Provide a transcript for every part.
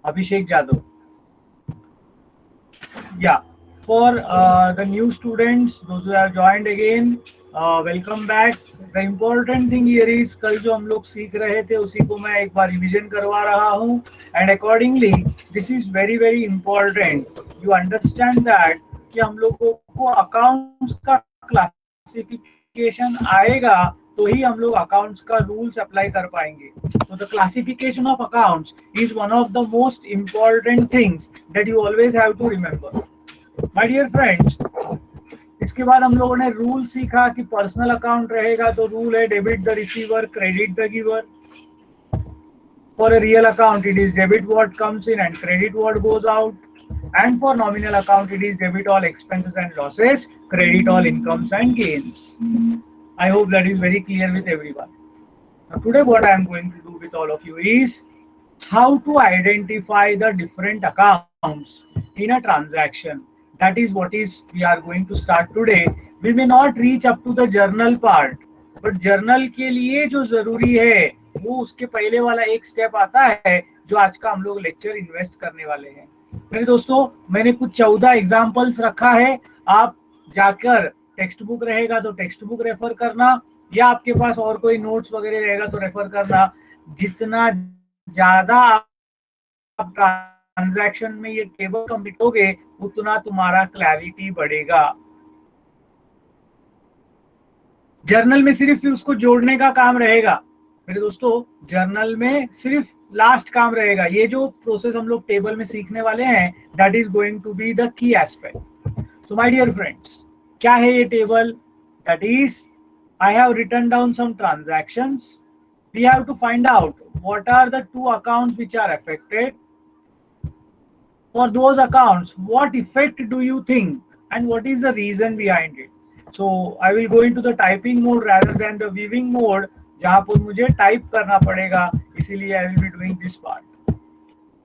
Abhishek Jadhav. Yeah, for the new students, those who have joined again, welcome back. The important thing here is कल जो हम लोग सीख रहे थे उसी को मैं एक बार रिवीजन करवा रहा हूँ and accordingly this is very very important. You understand that कि हम लोगों को accounts का classification आएगा तो ही हम लोग accounts का rules apply कर पाएंगे. So the classification of accounts is one of the most important things that you always have to remember. My dear friends, इसके बाद हम लोगों ने रूल सीखा कि पर्सनल अकाउंट रहेगा तो रूल है debit the receiver credit the giver. For a real account it is debit what comes in and credit what goes out, and for nominal account it is debit all expenses and losses, credit all incomes and gains. I hope that is very clear with everyone. Now today what I am going to do with all of you is how to identify the different accounts in a transaction. That is what is we are going to start today. We may not reach up to the journal part, but journal के लिए जो जरूरी है वो उसके पहले वाला एक स्टेप आता है जो आज का हम लोग लेक्चर इन्वेस्ट करने वाले हैं. मेरे दोस्तों, मैंने कुछ 14 एग्जाम्पल्स रखा है. आप जाकर टेक्स्ट बुक रहेगा तो टेक्स्ट बुक रेफर करना, या आपके पास और कोई नोट्स वगैरह रहेगा तो रेफर करना. जितना ज्यादा आप ट्रांजैक्शन में ये टेबल कंप्लीट होगे उतना तुम्हारा क्लैरिटी बढ़ेगा. जर्नल में सिर्फ उसको जोड़ने का काम रहेगा. मेरे दोस्तों, जर्नल में सिर्फ लास्ट काम रहेगा. ये जो प्रोसेस हम लोग टेबल में सीखने वाले हैं that is going to be the key aspect. So my dear friends, क्या है ये table? That is I have written down some transactions. We have to find out what are the two accounts which are affected. For those accounts, what effect do you think and what is the reason behind it? So I will go into the typing mode rather than the viewing mode, जहाँ पर मुझे type करना पड़ेगा, इसीलिए I will be doing this part.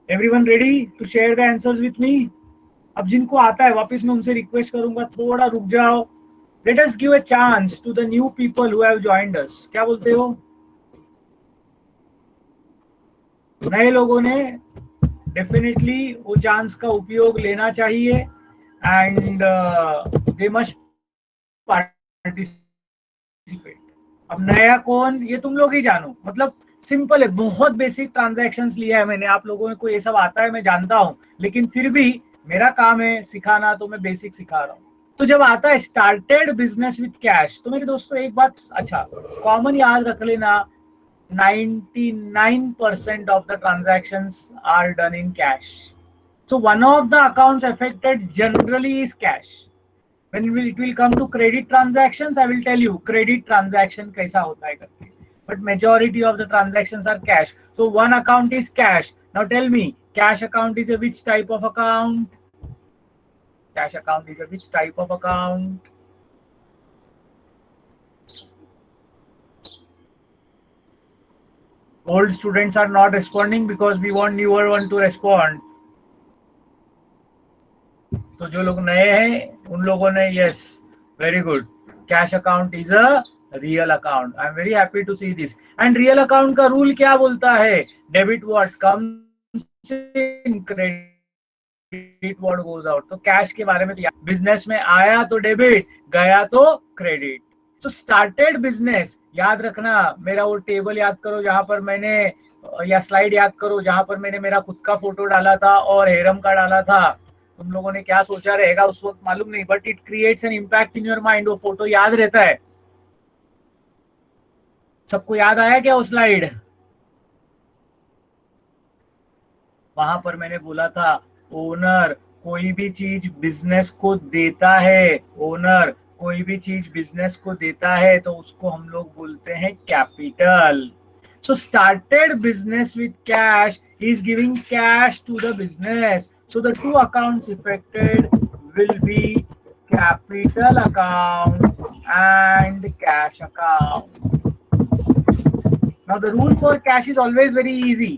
Everyone ready to share the answers with me? अब जिनको आता है वापस मैं उनसे रिक्वेस्ट करूंगा थोड़ा रुक जाओ. Let us give a chance to the new people who have joined us. क्या बोलते हो? नए लोगों ने डेफिनेटली वो चांस का उपयोग लेना चाहिए एंड दे मस्ट पार्टिसिपेट. अब नया कौन, ये तुम लोग ही जानो. मतलब सिंपल है, बहुत बेसिक ट्रांजैक्शंस लिया है मैंने. आप लोगों को ये सब आता है मैं जानता हूँ, लेकिन फिर भी मेरा काम है सिखाना, तो मैं बेसिक सिखा रहा हूँ. तो जब आता है स्टार्टेड बिजनेस विथ कैश, तो मेरे दोस्तों एक बात अच्छा कॉमन याद रख लेना, 99% of the transactions are done in cash. So one of the accounts affected generally is cash. When it will come to credit transactions, I will tell you credit transaction kaisa hota hai karke. But majority of the transactions are cash. So one account is cash. Now tell me, cash account is a which type of account? Cash account is a which type of account? Old students are not responding because we want newer one to respond. तो जो लोग नए हैं उन लोगों ने yes, very good. Cash account is a real account. I am very happy to see this. And real account का rule क्या बोलता है? Debit what comes in, credit what goes out. तो कैश के बारे में तो बिजनेस में आया तो डेबिट, गया तो क्रेडिट. तो स्टार्टेड बिजनेस याद रखना. मेरा वो टेबल याद करो जहां पर मैंने, या स्लाइड याद करो जहां पर मैंने मेरा खुद का फोटो डाला था और हेरम का डाला था. तुम लोगों ने क्या सोचा रहेगा उस वक्त मालूम नहीं, but it creates an impact in your mind. वो फोटो याद रहता है. सबको याद आया क्या वो स्लाइड? वहां पर मैंने बोला था ओनर कोई भी चीज बिजनेस को देता है, ओनर कोई भी चीज बिजनेस को देता है तो उसको हम लोग बोलते हैं capital. So started business with cash is giving cash to the business. So the two accounts affected will be capital account and cash account. Now the rule for cash is always very easy,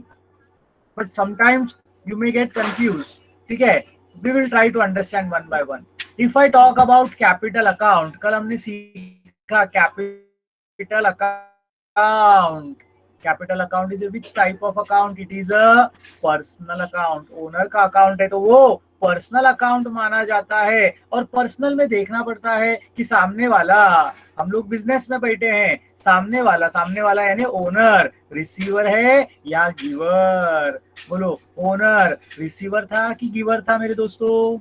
but sometimes you may get confused. ठीक है, we will try to understand one by one. If I talk about capital account, कल हमने सीखा capital account. Capital account is which type of account? It is a personal account. Owner का account है तो वो personal account माना जाता है। और पर्सनल में देखना पड़ता है कि सामने वाला, हम लोग बिजनेस में बैठे हैं, सामने वाला यानी ओनर रिसीवर है या गिवर? बोलो, ओनर रिसीवर था कि गिवर था मेरे दोस्तों?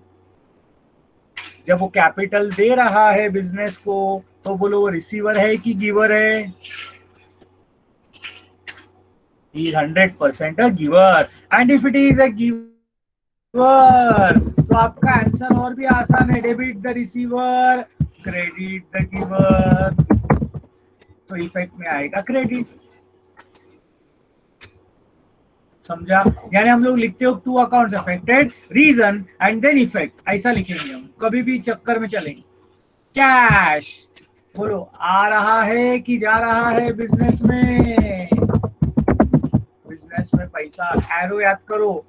जब वो कैपिटल दे रहा है बिजनेस को तो बोलो वो रिसीवर है कि गिवर है? He is 100% a giver. And if it is a giver, तो आपका आंसर और भी आसान है, debit the receiver, credit the giver. तो इफेक्ट में आएगा क्रेडिट। समझा? यानी हम लोग लिखते हो two accounts affected, reason and then effect, ऐसा लिखेंगे हम, कभी भी चक्कर में चलेंगे। कैश, बोलो आ रहा है कि जा रहा है बिजनेस में? बिजनेस में पैसा, एरो याद करो,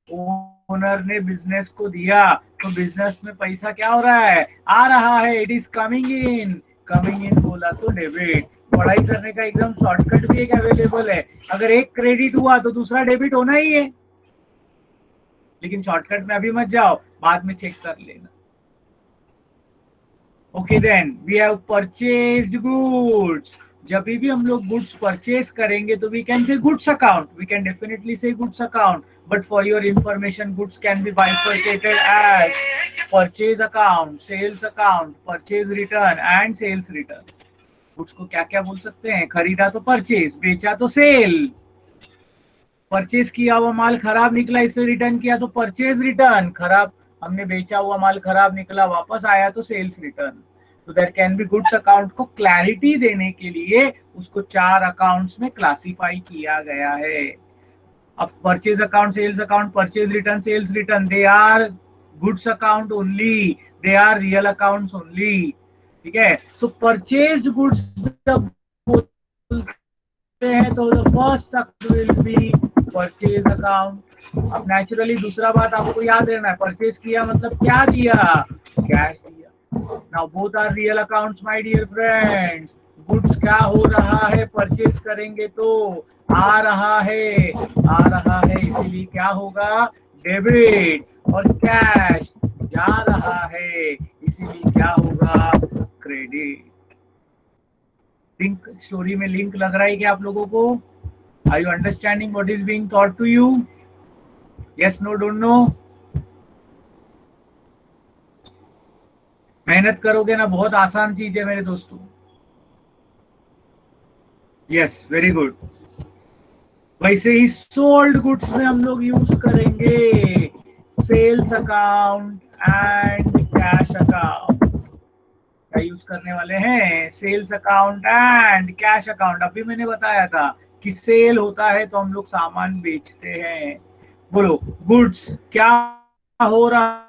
ओनर ने बिजनेस को दिया तो बिजनेस में पैसा क्या हो रहा है? आ रहा है, it is coming in. Coming in बोला तो डेबिट। पढ़ाई करने का एकदम शॉर्टकट भी एक अवेलेबल है, अगर एक क्रेडिट हुआ तो दूसरा डेबिट होना ही है, लेकिन शॉर्टकट में अभी मत जाओ, बाद में चेक कर लेना। Okay then we have purchased goods. जब भी हम लोग गुड्स परचेज करेंगे तो we can say goods account, we can definitely say goods account, but for your information goods can be bifurcated as purchase account, sales account, purchase return and sales return. Goods को क्या क्या बोल सकते हैं? खरीदा तो परचेज, बेचा तो सेल। परचेज किया हुआ माल खराब निकला इसलिए रिटर्न किया तो परचेज रिटर्न, खराब हमने बेचा हुआ माल खराब निकला वापस आया तो सेल्स रिटर्न। तो there can be goods account को क्लैरिटी देने के लिए उसको 4 अकाउंट्स में क्लासिफाई किया गया है। अब purchase account, sales account, purchase return, sales return, they are goods account only, they are real accounts only. ठीक है, सो परचेज्ड गुड्स जब बोलते हैं तो the first account will be purchase account. अब नेचुरली दूसरा बात आपको याद रहना है, परचेज किया मतलब क्या दिया? कैश दिया। Now both are real accounts my dear friends. Goods क्या हो रहा है? परचेज करेंगे तो आ रहा है, आ रहा है, इसीलिए क्या होगा? डेबिट। और कैश जा रहा है, इसीलिए क्या होगा? क्रेडिट। लिंक, स्टोरी में लिंक लग रहा है क्या आप लोगों को? Are you understanding what is being taught to you? Yes, no, don't know? मेहनत करोगे ना, बहुत आसान चीज है मेरे दोस्तों। Yes, very good. वैसे ही सोल्ड गुड्स में हम लोग यूज करेंगे sales account and cash account. क्या यूज करने वाले हैं? Sales account and cash account. अभी मैंने बताया था कि सेल होता है तो हम लोग सामान बेचते हैं। बोलो, गुड्स क्या हो रहा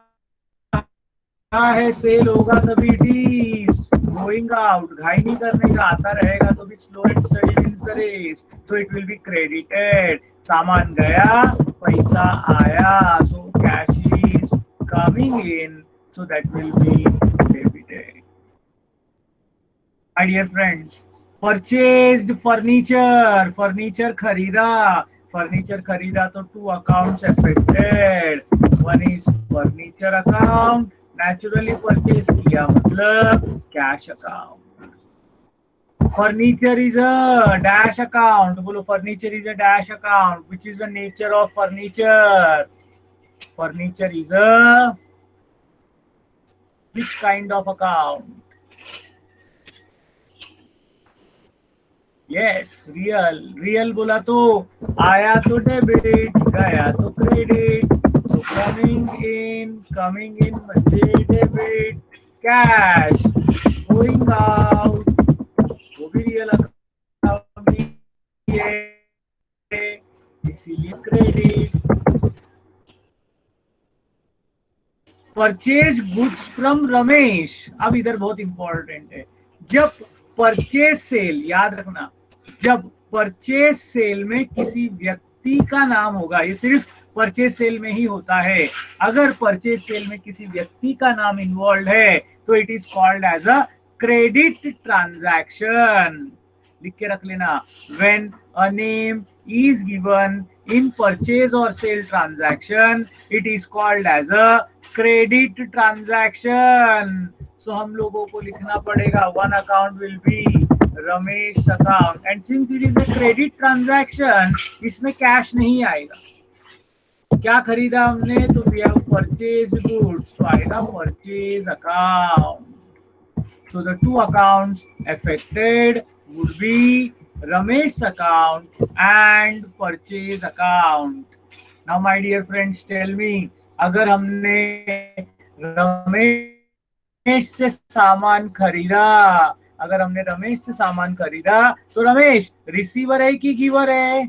है? सेल होगा तभी इट इज गोइंग आउट। घाई नहीं करने का, आता रहेगा तो भी slow and steady wins the race, so it will be credited. सामान गया, पैसा आया, so cash is coming in, so that will be debited. My dear friends, purchased furniture, furniture खरीदा, फर्नीचर खरीदा तो 2 accounts affected. One is furniture account, naturally purchase किया मतलब cash account. Furniture is a dash account. बोलो, furniture is a dash account. Which is the nature of furniture? Furniture is a which kind of account? Yes, real. Real बोला तो आया तो debit, गया तो credit, तो कमिंग इन म्हणजे debit. Cash going out, वो भी रियल अकाउंट है, इसीलिए credit. Purchase goods from Ramesh. अब इधर बहुत इंपॉर्टेंट है, जब परचेज सेल, याद रखना, जब परचेज सेल में किसी व्यक्ति का नाम होगा, ये सिर्फ परचेज सेल में ही होता है, अगर परचेज सेल में किसी व्यक्ति का नाम इन्वॉल्व है तो it is called as a credit transaction. लिख के रख लेना, when a name is given in purchase or sale transaction, it is called as a credit transaction. So हम लोगों को लिखना पड़ेगा one account will be Ramesh account, and since it is a credit transaction, इसमें कैश नहीं आएगा. क्या खरीदा हमने, तो वी हैव परचेज गुड्स, तो आएगा purchase account. So the two accounts affected would be Ramesh account and purchase account. Now my dear friends, tell me, अगर हमने रमेश से सामान खरीदा, अगर हमने रमेश से सामान खरीदा, तो रमेश रिसीवर है कि गिवर है?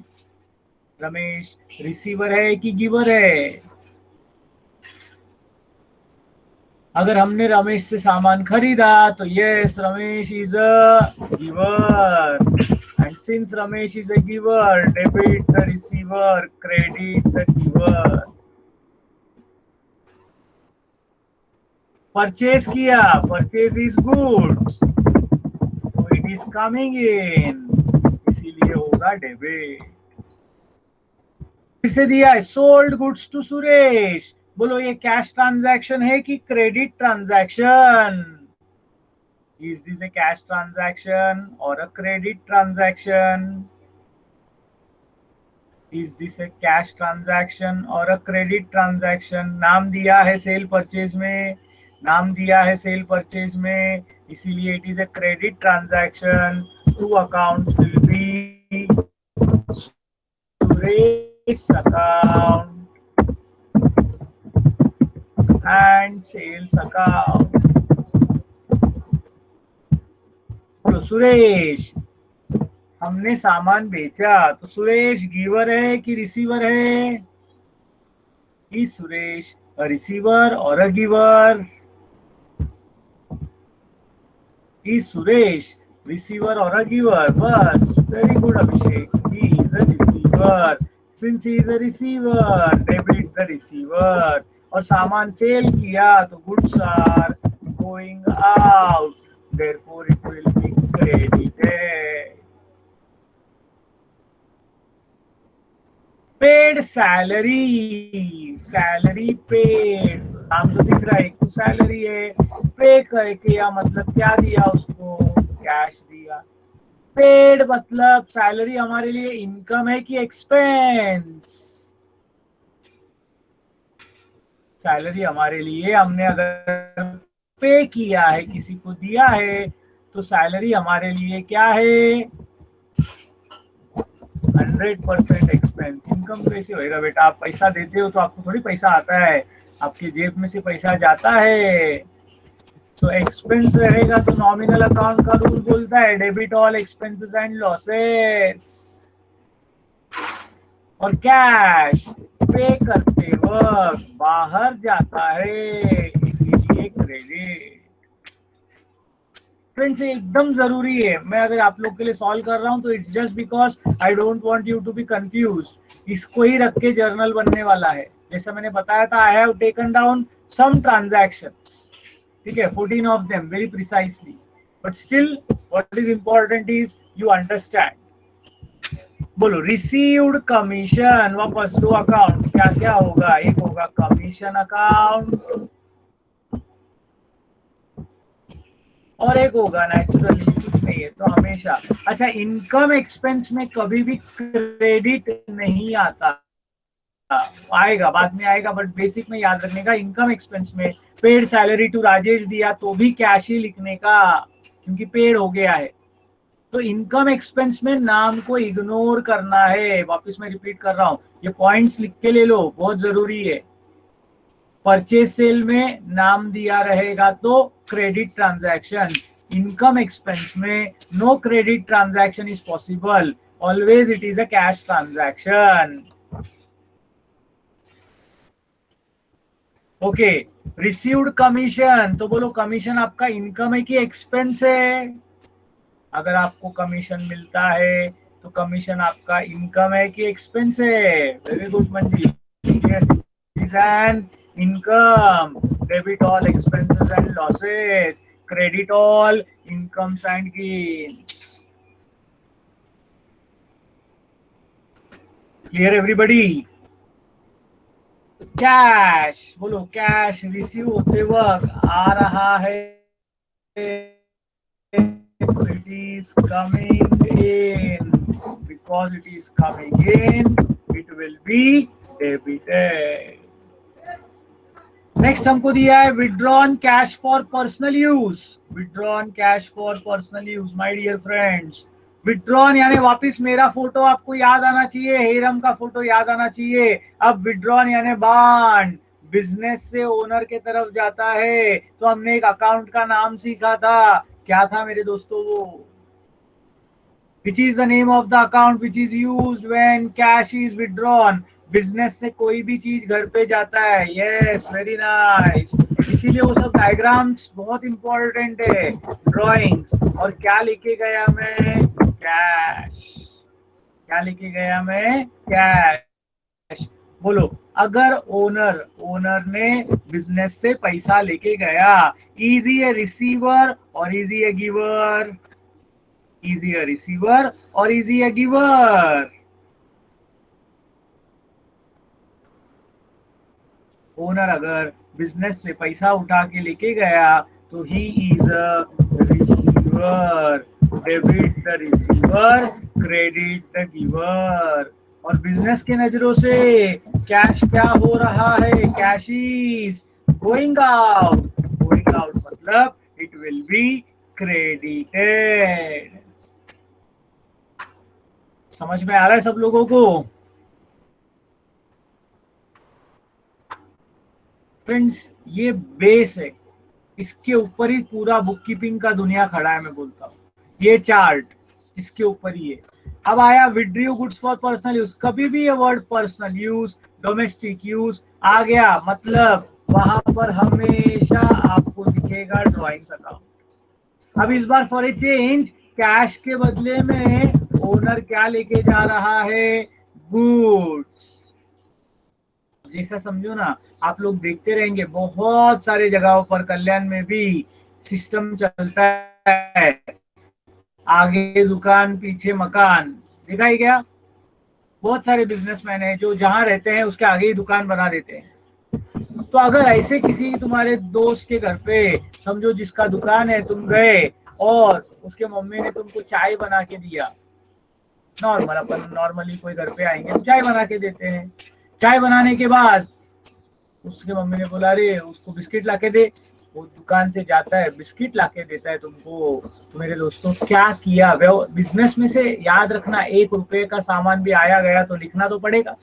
रमेश रिसीवर है कि गिवर है? अगर हमने रमेश से सामान खरीदा तो yes, Ramesh is a giver, and since Ramesh is a giver, debit the receiver, credit the giver. Purchase किया, परचेज इज गुड्स, तो इट इज कमिंग इन, इसीलिए होगा डेबिट. फिर से दिया है सोल्ड गुड्स टू सुरेश. बोलो ये कैश ट्रांजैक्शन है कि credit transaction? Is this a cash transaction or a credit transaction? Is this a cash transaction or a credit transaction? नाम दिया है सेल परचेज में, नाम दिया है सेल परचेज में, इसीलिए it is a credit transaction. Two accounts will be Suresh account and sales account. तो सुरेश, हमने सामान बेचा, तो सुरेश गिवर है कि रिसीवर है? इज सुरेश अ रिसीवर और a giver? Is Suresh receiver और अ गिवर? बस, very good Abhishek, he is a receiver. Since he is a receiver, debit the receiver. और सामान सेल किया तो goods are going out, therefore it will be credited. Paid salary, salary paid, नाम तो दिख रहा है, एक सैलरी है. पे करके या मतलब क्या दिया उसको, कैश दिया. पेड मतलब सैलरी हमारे लिए इनकम है कि एक्सपेंस? सैलरी हमारे लिए, हमने अगर पे किया है, किसी को दिया है, तो सैलरी हमारे लिए क्या है? 100% एक्सपेंस. इनकम कैसे होएगा बेटा? आप पैसा देते हो तो आपको थोड़ी पैसा आता है, आपके जेब में से पैसा जाता है. तो एक्सपेंस रहेगा तो नॉमिनल अकाउंट का रूल बोलता है debit all expenses and losses. और कैश पे करते वक्त बाहर जाता है, इसीलिए क्रेडिट. फ्रेंड्स एकदम जरूरी है, मैं अगर आप लोग के लिए सॉल्व कर रहा हूं तो it's just because I don't want you to be confuse. इसको ही रख के जर्नल बनने वाला है. जैसा मैंने बताया था, I have taken down some transactions, ठीक है, 14 of them very precisely, but still what is important is you understand. बोलो रिसीव्ड कमीशन, वापस दो अकाउंट, क्या क्या होगा? एक होगा कमीशन अकाउंट और एक होगा नेचुरली कुछ नहीं है तो हमेशा. अच्छा, इनकम एक्सपेंस में कभी भी क्रेडिट नहीं आता, आएगा बाद में आएगा, बट बेसिक में याद रखने का, इनकम एक्सपेंस में पेड सैलरी टू राजेश दिया तो भी कैश ही लिखने का, क्योंकि पेड हो गया है. तो इनकम एक्सपेंस में नाम को इग्नोर करना है. वापस मैं रिपीट कर रहा हूं, ये पॉइंट्स लिख के ले लो, बहुत जरूरी है. परचेज सेल में नाम दिया रहेगा तो क्रेडिट ट्रांजैक्शन. इनकम एक्सपेंस में no credit transaction is possible, always it is a cash transaction. Okay, received commission, तो बोलो कमीशन आपका इनकम है कि एक्सपेंस है? अगर आपको कमीशन मिलता है तो कमीशन आपका इनकम है कि एक्सपेंस है? Very good Manji, is an income. Debit all expenses and losses, credit all incomes and gains. Clear everybody? Cash बोलो, कैश रिसीव होते वक्त आ रहा है, it is coming in, because it is coming in it will be debited. Next हमको दिया है withdrawn cash for personal use, withdrawn cash for personal use. My dear friends, withdrawn यानी वापस मेरा फोटो आपको याद आना चाहिए, हेरम का फोटो याद आना चाहिए। अब विड्रॉन यानी बांड, बिजनेस से ओनर के तरफ जाता है। तो हमने एक अकाउंट का नाम सीखा था, क्या था मेरे दोस्तों वो? Which is the name of the account which is used when cash is withdrawn? Business से कोई भी चीज घर पे जाता है। Yes, very nice. इसीलिए वो सब डायग्राम्स बहुत इंपॉर्टेंट है, ड्राइंग्स। और क्या लेके गया मैं? कैश। क्या लेके गया मैं? कैश। बोलो, अगर ओनर ने बिजनेस से पैसा लेके गया, इजी है रिसीवर और इजी है गिवर? इजी है रिसीवर और इजी है गिवर? ओनर अगर बिजनेस से पैसा उठा के लेके गया तो he is a receiver, debit the receiver, credit the giver. और बिजनेस के नजरों से कैश क्या हो रहा है? Cash is going out, going out मतलब इट विल बी क्रेडिटेड। समझ में आ रहा है सब लोगों को? फ्रेंड्स, ये बेस है, इसके ऊपर ही पूरा बुक कीपिंग का दुनिया खड़ा है। मैं बोलता हूँ ये चार्ट इसके ऊपर ही है। अब आया withdrew goods for personal use. कभी भी ये word personal use, domestic use आ गया, मतलब वहां पर हमेशा आपको दिखेगा ड्रॉइंग्स अकाउंट। अब इस बार फॉर ए चेंज कैश के बदले में ओनर क्या लेके जा रहा है? गुड्स। जैसा समझो ना, आप लोग देखते रहेंगे बहुत सारे जगहों पर, कल्याण में भी सिस्टम चलता है, आगे दुकान पीछे मकान। देखा ही क्या? बहुत सारे बिजनेसमैन हैं जो जहां रहते हैं उसके आगे ही दुकान बना देते हैं। तो अगर ऐसे किसी तुम्हारे दोस्त के घर पे, समझो जिसका दुकान है, तुम गए और उसके मम्मी ने तुमको चाय बना के दिया, नॉर्मल, अपन नॉर्मली कोई घर पे आएंगे तो चाय बना के देते हैं। चाय बनाने के बाद उसके मम्मी ने बोला, अरे उसको बिस्किट लाके दे। वो दुकान से जाता है, बिस्किट लाके देता है तुमको। तो मेरे दोस्तों, क्या किया? बिजनेस में से याद रखना, 1 रुपए का सामान भी आया गया तो लिखना तो पड़ेगा।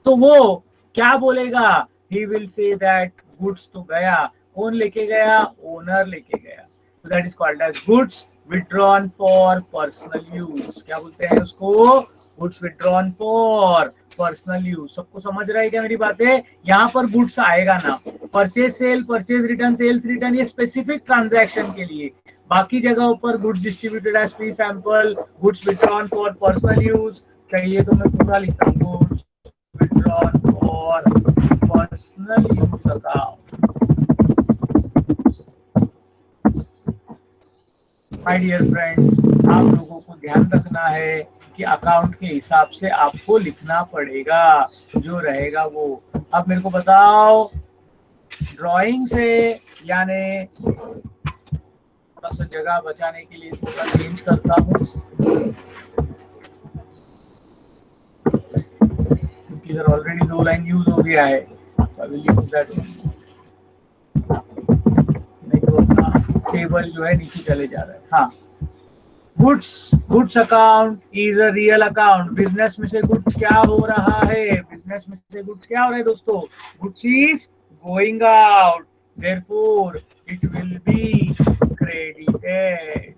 तो वो क्या बोलेगा? He will say that goods तो गया, कौन लेके गया? ओनर लेके गया। तो that is called as goods withdrawn for personal use. क्या बोलते हैं उसको? Goods withdrawn for personal use. सबको समझ रहा है क्या मेरी बातें? यहाँ पर गुड्स आएगा ना, purchase sale, purchase return, sales return, ये स्पेसिफिक ट्रांजैक्शन के लिए। बाकी जगहों पर goods distributed as free sample, goods withdrawn for personal use. चाहिए तो मैं पूरा लिखता हूँ, goods withdrawn for personal use account. My dear friends, आप लोगों को ध्यान रखना है कि अकाउंट के हिसाब से आपको लिखना पड़ेगा, जो रहेगा वो। अब मेरे को बताओ, ड्राइंग से यानी थोड़ा सा जगह बचाने के लिए थोड़ा चेंज करता हूँ, क्योंकि इधर ऑलरेडी 2 लाइन यूज हो गया है। नहीं तो अपना टेबल जो है नीचे चले जा रहा है। हाँ, goods account is a real account. Business में से गुड्स क्या हो रहा है? बिजनेस में से गुड्स क्या हो रहा है दोस्तों? Goods is going out, therefore it will be credited.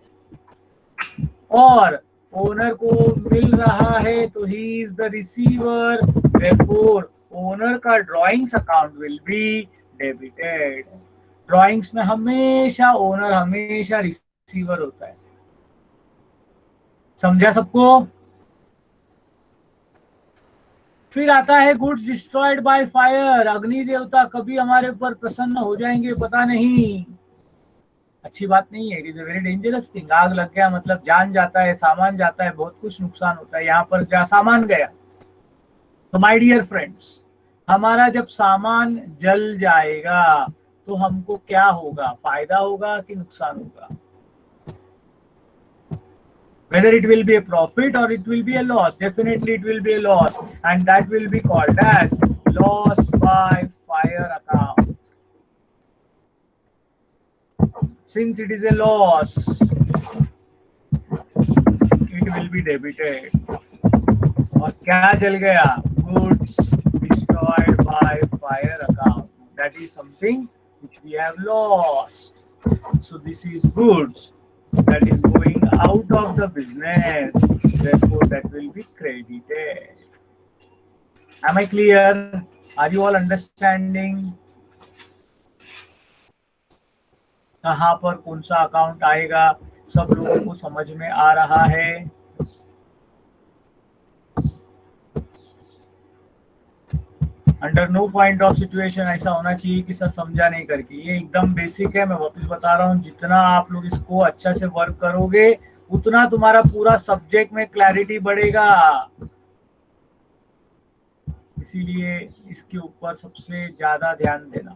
और ओनर को मिल रहा है तो he is the receiver, therefore owner का drawings account will be debited. Drawings में हमेशा ओनर हमेशा रिसीवर होता है। समझा सबको? फिर आता है गुड्स डिस्ट्रॉयड बाय फायर। अग्नि देवता कभी हमारे ऊपर प्रसन्न हो जाएंगे पता नहीं। अच्छी बात नहीं है, it is a very dangerous thing. आग लग गया मतलब जान जाता है, सामान जाता है, बहुत कुछ नुकसान होता है। यहाँ पर सामान गया, तो माय डियर फ्रेंड्स, हमारा जब सामान जल जाएगा तो हमको क्या होगा, फायदा होगा कि नुकसान होगा? Whether it will be a profit or it will be a loss, definitely it will be a loss, and that will be called as loss by fire account. Since it is a loss, it will be debited. और क्या जल गया? Goods destroyed by fire account. That is something which we have lost. So this is goods that is going out of the business. Therefore, that will be credited. Am I clear? Are you all understanding? कहाँ पर कौन सा account आएगा, सब लोगों को समझ में आ रहा है? Under no point of situation ऐसा होना चाहिए कि सर समझा नहीं करके। ये एकदम बेसिक है, मैं वापस बता रहा हूँ। जितना आप लोग इसको अच्छा से वर्क करोगे उतना तुम्हारा पूरा सब्जेक्ट में क्लैरिटी बढ़ेगा। इसीलिए इसके ऊपर सबसे ज्यादा ध्यान देना।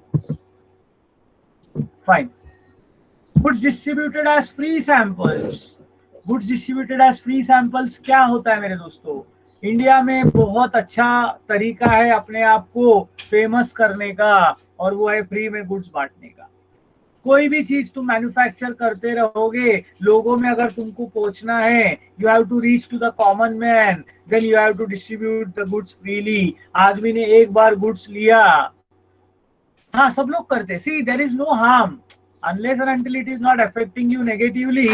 Fine. Goods distributed as free samples. Goods distributed as free samples क्या होता है मेरे दोस्तों? इंडिया में बहुत अच्छा तरीका है अपने आप को फेमस करने का, और वो है फ्री में गुड्स बांटने का। कोई भी चीज तुम मैन्युफैक्चर करते रहोगे, लोगों में अगर तुमको पहुंचना है, you have to reach to the common man, then you have to distribute the goods freely. आदमी ने एक बार गुड्स लिया, हाँ सब लोग करते, see there is no harm unless and until it is not affecting you negatively,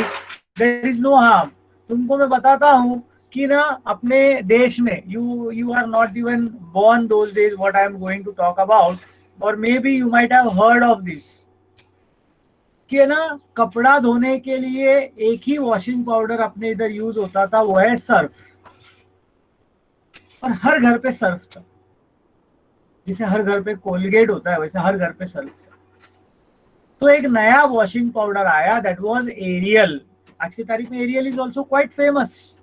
there is no harm. तुमको मैं बताता हूँ कि ना अपने देश में you are not even born those days what I am going to talk about, or maybe you might have heard of this, कि ना कपड़ा धोने के लिए एक ही वॉशिंग पाउडर अपने इधर यूज होता था, वो है सर्फ। और हर घर पे सर्फ था, जैसे हर घर पे कोलगेट होता है वैसे हर घर पे सर्फ था। तो एक नया वॉशिंग पाउडर आया, दैट वाज एरियल। आज की तारीख में Ariel is also quite famous.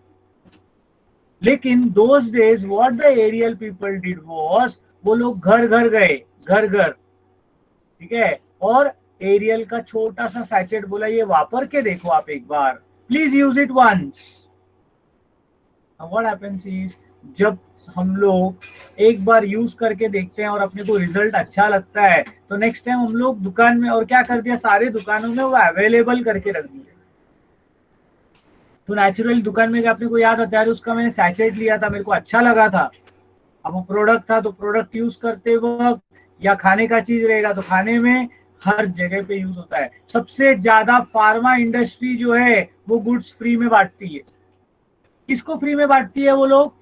लेकिन those days what the Ariel people did was, वो लोग घर घर गए, घर घर, ठीक है, और एरियल का छोटा सा सैचेट बोला, ये वापर के देखो आप एक बार, please use it once. What happens is, जब हम लोग एक बार यूज करके देखते हैं और अपने को रिजल्ट अच्छा लगता है, तो नेक्स्ट टाइम हम लोग दुकान में, और क्या कर दिया, सारे दुकानों में वो अवेलेबल करके रख दिया। तो नेचुरल दुकान में अपने को याद आता है, उसका मैंने सैचेट लिया था, मेरे को अच्छा लगा था। अब वो प्रोडक्ट था, तो प्रोडक्ट यूज करते वक्त, या खाने का चीज रहेगा तो खाने में, हर जगह पे यूज होता है। सबसे ज्यादा फार्मा इंडस्ट्री जो है वो गुड्स फ्री में बांटती है। किसको फ्री में बांटती है वो लोग?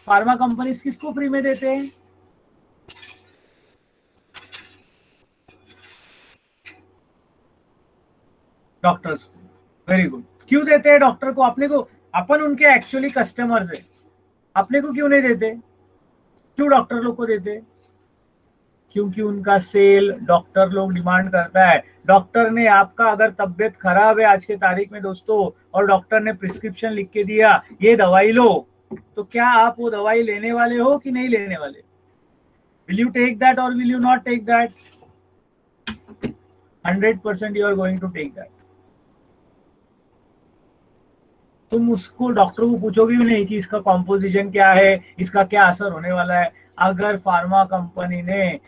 फार्मा कंपनीज किसको फ्री में देते हैं? डॉक्टर्स। Very good. क्यों देते हैं डॉक्टर को? अपने को, अपन उनके एक्चुअली कस्टमर्स है, अपने को क्यों नहीं देते? क्यों डॉक्टर लोग को देते? क्योंकि उनका सेल डॉक्टर लोग डिमांड करता है। डॉक्टर ने आपका अगर तबीयत खराब है आज के तारीख में दोस्तों, और डॉक्टर ने प्रिस्क्रिप्शन लिख के दिया ये दवाई लो, तो क्या आप वो दवाई लेने वाले हो कि नहीं लेने वाले? विल यू टेक दैट और will you not take that? 100% you are going to take that. तुम उसको, डॉक्टर को पूछोगे भी नहीं कि इसका कॉम्पोजिशन क्या है, इसका क्या असर होने वाला है। अगर फार्मा कंपनी ने,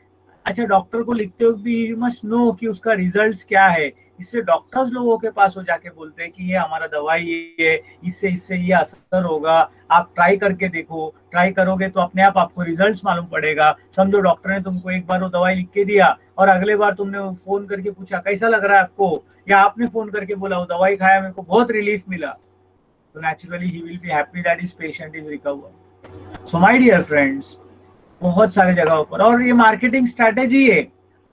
अच्छा डॉक्टर को लिखते हो भी यू मस्ट नो कि उसका रिजल्ट्स क्या है, इससे डॉक्टर्स लोगों के पास हो जाके बोलते हैं कि ये हमारा दवाई ये है, इससे इससे ये असर होगा, आप ट्राई करके देखो। ट्राई करोगे तो अपने आप आपको रिजल्ट्स मालूम पड़ेगा। समझो डॉक्टर ने तुमको एक बार वो दवाई लिख के दिया, और अगले बार तुमने फोन करके पूछा कैसा लग रहा है आपको, या आपने फोन करके बोला वो दवाई खाया मेरे को बहुत रिलीफ मिला, तो naturally he will be happy that his patient is recovered. So my dear friends, बहुत सारे जगहों पर, और ये मार्केटिंग स्ट्रैटेजी है।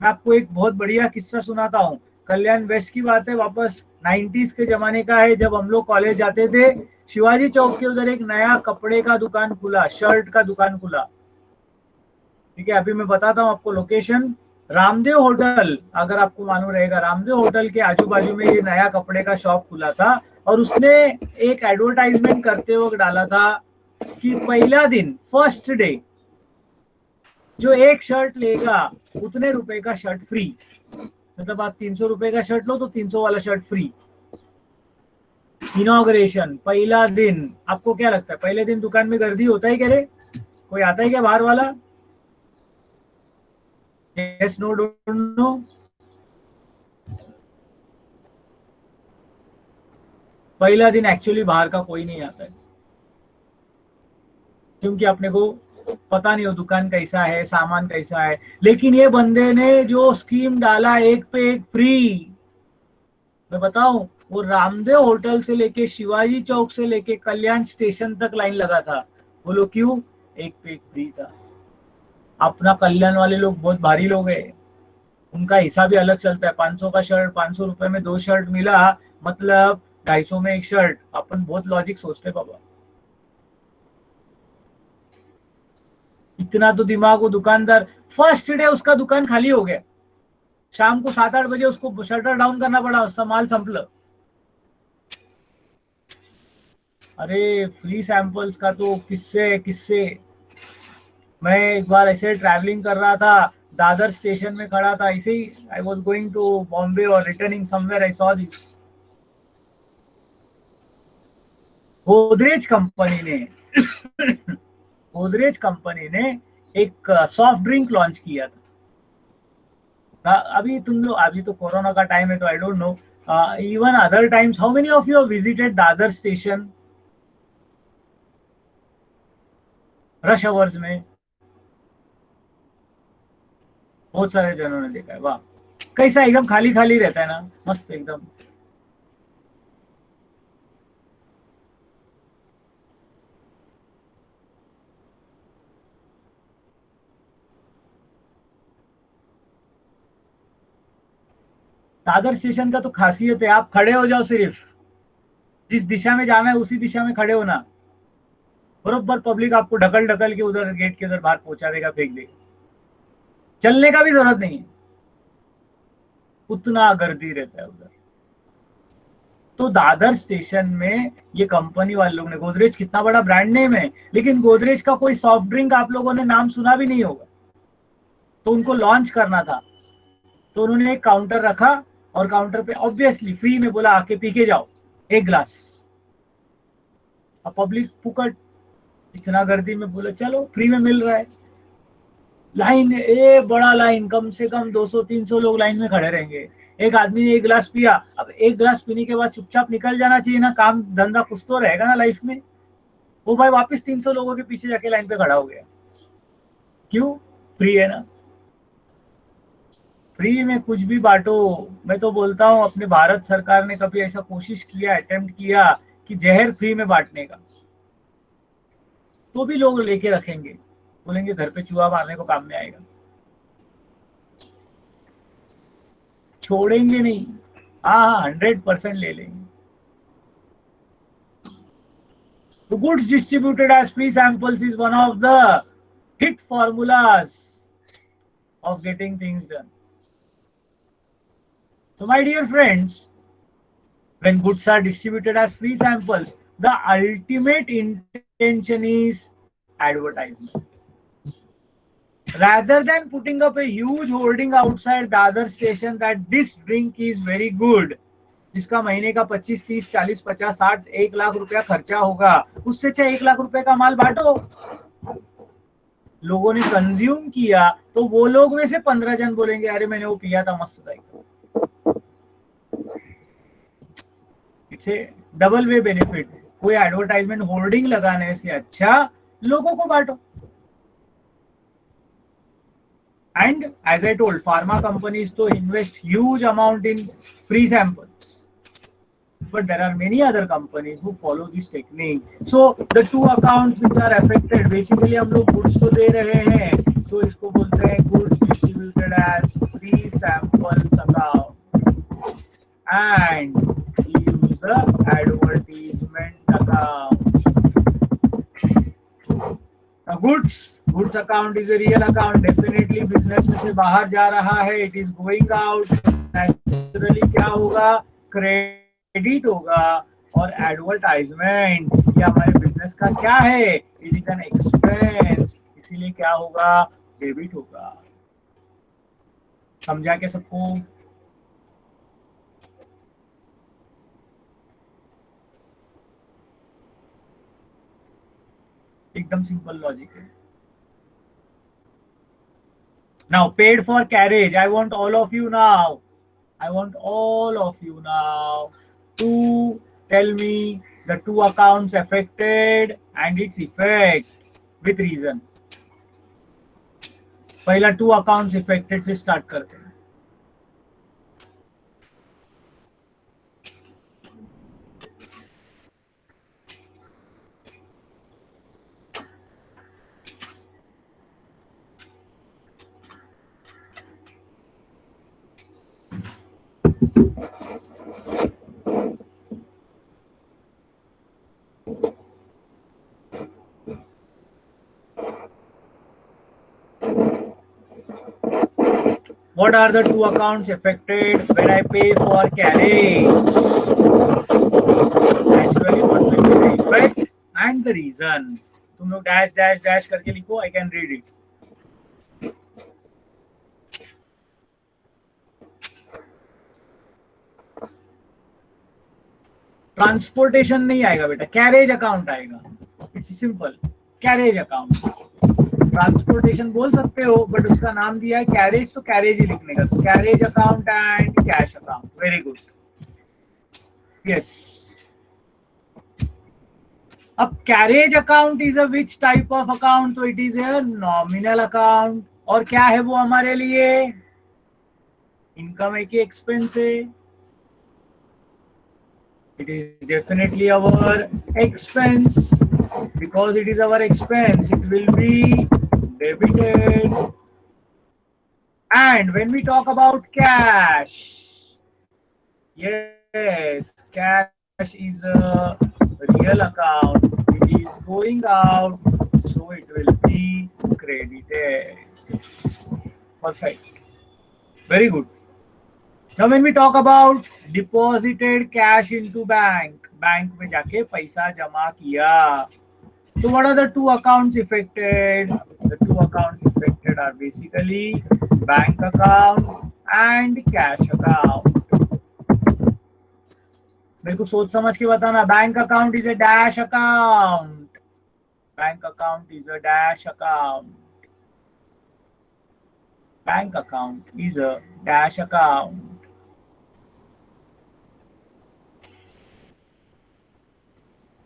मैं आपको एक बहुत बढ़िया किस्सा सुनाता हूँ। कल्याण वेस्ट की बात है, वापस 90s के जमाने का है, जब हम लोग कॉलेज जाते थे। शिवाजी चौक के उधर एक नया कपड़े का दुकान खुला, शर्ट का दुकान खुला, ठीक है। अभी मैं बताता हूँ आपको लोकेशन, रामदेव होटल, अगर आपको मालूम रहेगा, रामदेव होटल के आजू बाजू में ये नया कपड़े का शॉप खुला था। और उसने एक एडवर्टाइजमेंट करते वक्त डाला था कि पहला दिन फर्स्ट डे जो एक शर्ट लेगा उतने रुपए का शर्ट फ्री, मतलब आप 300 रुपए का शर्ट लो तो 300 वाला शर्ट फ्री। इनॉग्रेशन पहला दिन, आपको क्या लगता है पहले दिन दुकान में गर्दी होता है क्या रे? कोई आता है क्या बाहर वाला? Yes no don't know? पहला दिन एक्चुअली बाहर का कोई नहीं आता है, क्योंकि अपने को पता नहीं हो दुकान कैसा है, सामान कैसा है। लेकिन ये बंदे ने जो स्कीम डाला एक पे एक फ्री, मैं बताऊं, वो रामदेव होटल से लेके शिवाजी चौक से लेके कल्याण स्टेशन तक लाइन लगा था। बोलो क्यों? एक पे एक फ्री था। अपना कल्याण वाले लोग बहुत भारी लोग हैं, उनका हिसाब ही अलग चलता है। 500 का शर्ट, 500 रुपए में 2 शर्ट मिला, मतलब 250 में एक शर्ट। अपन बहुत लॉजिक सोचते बाबा, इतना तो दिमाग वो दुकानदार। फर्स्ट डे उसका दुकान खाली हो गया, शाम को 7-8 बजे उसको शटर डाउन करना पड़ा, उसका माल संपल। अरे फ्री सैंपल्स का तो किस्से किस्से। मैं एक बार ऐसे ट्रैवलिंग कर रहा था, दादर स्टेशन में खड़ा था ऐसे ही, I was going to Bombay और returning somewhere, I saw this. Godrej company ने गोदरेज कंपनी ने एक सॉफ्ट ड्रिंक लॉन्च किया था। अभी तुम लोग, अभी तो कोरोना का टाइम है तो I don't know, even other times, how many of you have visited Dadar station rush hours में? बहुत सारे जनों ने देखा है। वाह, कैसा एकदम खाली खाली रहता है ना, मस्त एकदम। दादर स्टेशन का तो खासियत है, आप खड़े हो जाओ, सिर्फ जिस दिशा में जाना है उसी दिशा में खड़े होना, बरोबर पब्लिक आपको ढकल ढकल के उधर गेट के उधर बाहर पहुंचा देगा, फेंक देगा। चलने का भी जरूरत नहीं है, उतना गर्दी रहता है उधर। तो दादर स्टेशन में ये कंपनी वाले लोग ने, गोदरेज कितना बड़ा ब्रांड नेम है, लेकिन गोदरेज का कोई सॉफ्ट ड्रिंक आप लोगों ने नाम सुना भी नहीं होगा। तो उनको लॉन्च करना था, तो उन्होंने एक काउंटर रखा और काउंटर पे ऑब्वियसली फ्री में बोला आके पी के जाओ एक ग्लास। अब पब्लिक पुकट, इतना गर्दी में बोला चलो फ्री में मिल रहा है। लाइन, ए बड़ा लाइन, कम से कम 200-300 लोग लाइन में खड़े रहेंगे। एक आदमी ने एक गिलास पिया, अब एक गिलास पीने के बाद चुपचाप निकल जाना चाहिए ना, काम धंधा कुछ तो रहेगा ना लाइफ में। वो भाई वापस 300 लोगों के पीछे जाके लाइन पे खड़ा हो गया। क्यों? फ्री है ना। फ्री में कुछ भी बांटो। मैं तो बोलता हूँ अपने भारत सरकार ने कभी ऐसा कोशिश किया, अटेम्प्ट किया कि जहर फ्री में बांटने का, तो भी लोग लेके रखेंगे, बोलेंगे घर पे चूहा मारने को काम में आएगा, छोड़ेंगे नहीं। हाँ, 100% ले लेंगे। The goods distributed as free samples is one of the hit formulas of getting things done. So my dear friends, when goods are distributed as free samples, the ultimate intention is advertisement. Rather than putting up a huge hoarding outside the other station that this drink is very good, जिसका महीने का 25, 30, 40, 50, 60, 1 लाख रुपया खर्चा होगा, उससे चाहे 1 लाख रुपए का माल बांटो। लोगों ने कंज्यूम किया तो वो लोग में से 15 जन बोलेंगे अरे मैंने वो पिया था, मस्त था। It's A double way benefit. कोई एडवर्टाइजमेंट होर्डिंग लगाने से अच्छा लोगों को बांटो। And as I told, pharma companies to invest huge amount in free samples. But there are many other companies who follow this technique. So the two accounts which are affected, basically हम लोग goods तो दे रहे हैं, so इसको बोलते हैं goods distributed as free samples account, and we use the advertisement account. Now goods account is a real account. Definitely business में से बाहर जा रहा है, it is going out. Naturally क्या होगा? क्रेडिट होगा और एडवर्टाइजमेंट ये हमारे बिजनेस का क्या है, इट इज एन एक्सपेंस, इसीलिए क्या होगा, डेबिट होगा। समझा क्या सबको? एकदम सिंपल लॉजिक है। Now paid for carriage, I want all of you now, I want all of you now to tell me the two accounts affected and its effect with reason। पहला to accounts affected से start करते हैं। What are the two accounts affected when I pay for carriage? Naturally, what will be the effect and the reason? तुम लोग dash dash dash करके लिखो, I can read it. Transportation नहीं आएगा बेटा, कैरेज अकाउंट आएगा। It's simple, carriage account. Transportation बोल सकते हो बट उसका नाम दिया है कैरेज, तो कैरेज ही लिखने का। तो carriage account and cash account, very good, yes. अब carriage account is a which type of account? तो it is a nominal account. और क्या है वो हमारे लिए? इनकम है कि एक्सपेंस है? It is definitely our expense. Because it is our expense, it will be debited. And when we talk about cash, yes, cash is a real account. It is going out, so it will be credited. Perfect. Very good. Now when we talk about deposited cash into bank, bank में जाके पैसा जमा किया, so what are the two accounts affected? The two accounts affected are basically bank account and cash account. मेरे को सोच समझ के बताना। Bank account is a dash account, bank account is a dash account, bank account is a dash account.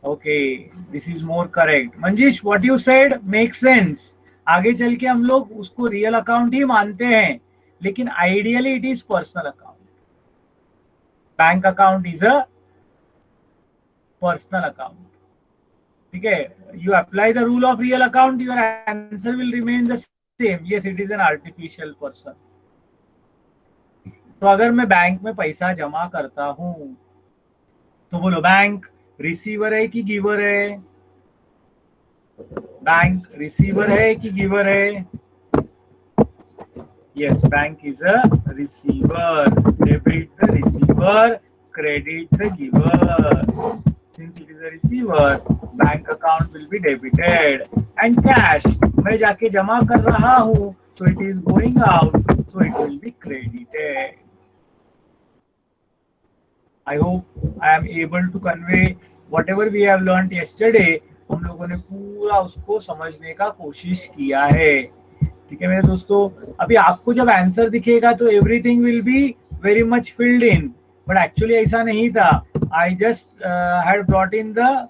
Okay, this is more correct. Manjish, what you said makes sense. आगे चल के हम लोग उसको रियल अकाउंट ही मानते हैं, लेकिन ideally it is personal account. Bank account is a personal account, ठीक है। You apply the rule of real account, your answer will remain the same. Yes, it is an artificial person. तो अगर मैं bank में पैसा जमा करता हूं, तो बोलो बैंक रिसीवर है कि गिवर है? बैंक रिसीवर है कि गिवर है? Yes, bank is a receiver. Debit the receiver, credit the giver. Since it is a receiver, bank account will be debited. And cash मैं जाके जमा कर रहा हूं, so it is going out, so it will be credited. I hope I am able to convey whatever we have learned yesterday. हम लोगों ने पूरा उसको समझने का कोशिश किया है, ठीक है मेरे दोस्तों। अभी आपको जब आंसर दिखेगा तो everything will be very much filled in, but actually ऐसा नहीं था। I just had brought in the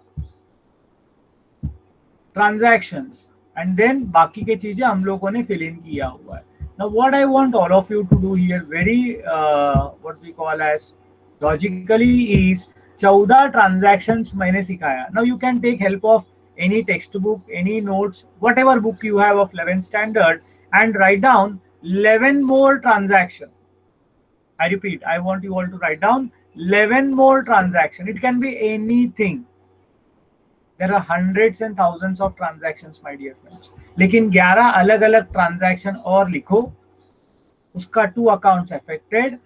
transactions and then बाकी के चीजें हम लोगों ने फिल इन किया हुआ है। Now what I want all of you to do here very what we call as logically is 14 transactions मैंने सिखाया। Now you can take help of any textbook, any notes, whatever book you have of 11th standard and write down 11 more transactions. I repeat, I want you all to write down 11 more transactions. It can be anything. There are hundreds and thousands of transactions, my dear friends. लेकिन 11 अलग अलग transaction और लिखो, उसका to accounts affected,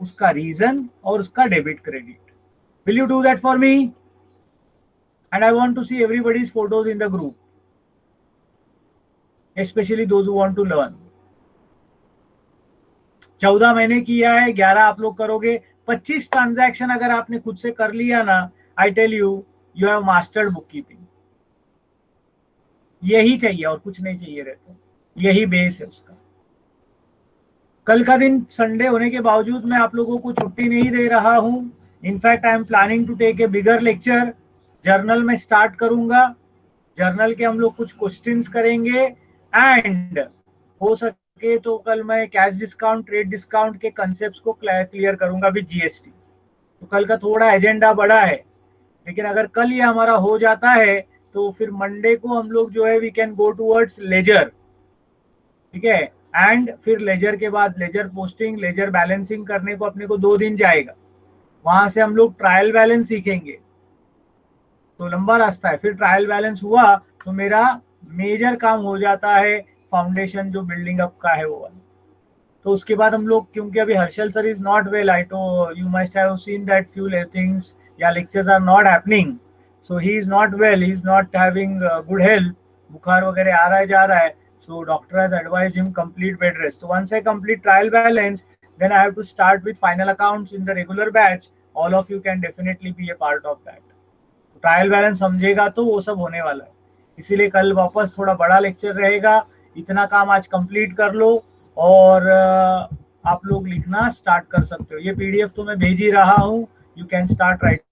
उसका reason और उसका debit credit. Will you do that for me? and I want to see everybody's photos in the group, especially those who want to learn. 14 मैंने किया है, 11 आप लोग करोगे. 25 ट्रांजैक्शन अगर आपने खुद से कर लिया ना, I tell you, you have mastered book keeping. यही चाहिए और कुछ नहीं चाहिए रहता, यही बेस है उसका. कल का दिन संडे होने के बावजूद मैं आप लोगों को छुट्टी नहीं दे रहा हूं. In fact I am planning to take a bigger lecture. Journal में स्टार्ट करूंगा. जर्नल के हम लोग कुछ क्वेश्चंस करेंगे एंड हो सके तो कल मैं कैश डिस्काउंट, ट्रेड डिस्काउंट के कंसेप्ट्स को क्लियर करूंगा विद जीएसटी. तो कल का थोड़ा एजेंडा बड़ा है, लेकिन अगर कल ये हमारा हो जाता है तो फिर मंडे को हम लोग जो है we can go towards ledger. ठीक है. एंड फिर लेजर के बाद लेजर पोस्टिंग, लेजर बैलेंसिंग करने को अपने को 2 दिन जाएगा. वहां से हम लोग ट्रायल बैलेंस सीखेंगे, तो लंबा रास्ता है. फिर ट्रायल बैलेंस हुआ तो मेरा मेजर काम हो जाता है फाउंडेशन जो बिल्डिंग अप का है वो वाला. तो उसके बाद हम लोग, क्योंकि अभी Harshal sir is not well, I तो you must have seen that few things या lectures are not happening. So he is not well, he is not having good health. बुखार वगैरह आ रहा है, जा रहा है. So doctor has advised him complete bed rest. So once I complete trial balance, then I have to start with final accounts in the regular batch. All of you can definitely be a part of that. Trial balance समझेगा तो वो सब होने वाला है. इसीलिए कल वापस थोड़ा बड़ा लेक्चर रहेगा. इतना काम आज कंप्लीट कर लो और आप लोग लिखना स्टार्ट कर सकते हो. ये पीडीएफ तो मैं भेज ही रहा हूँ. You can start right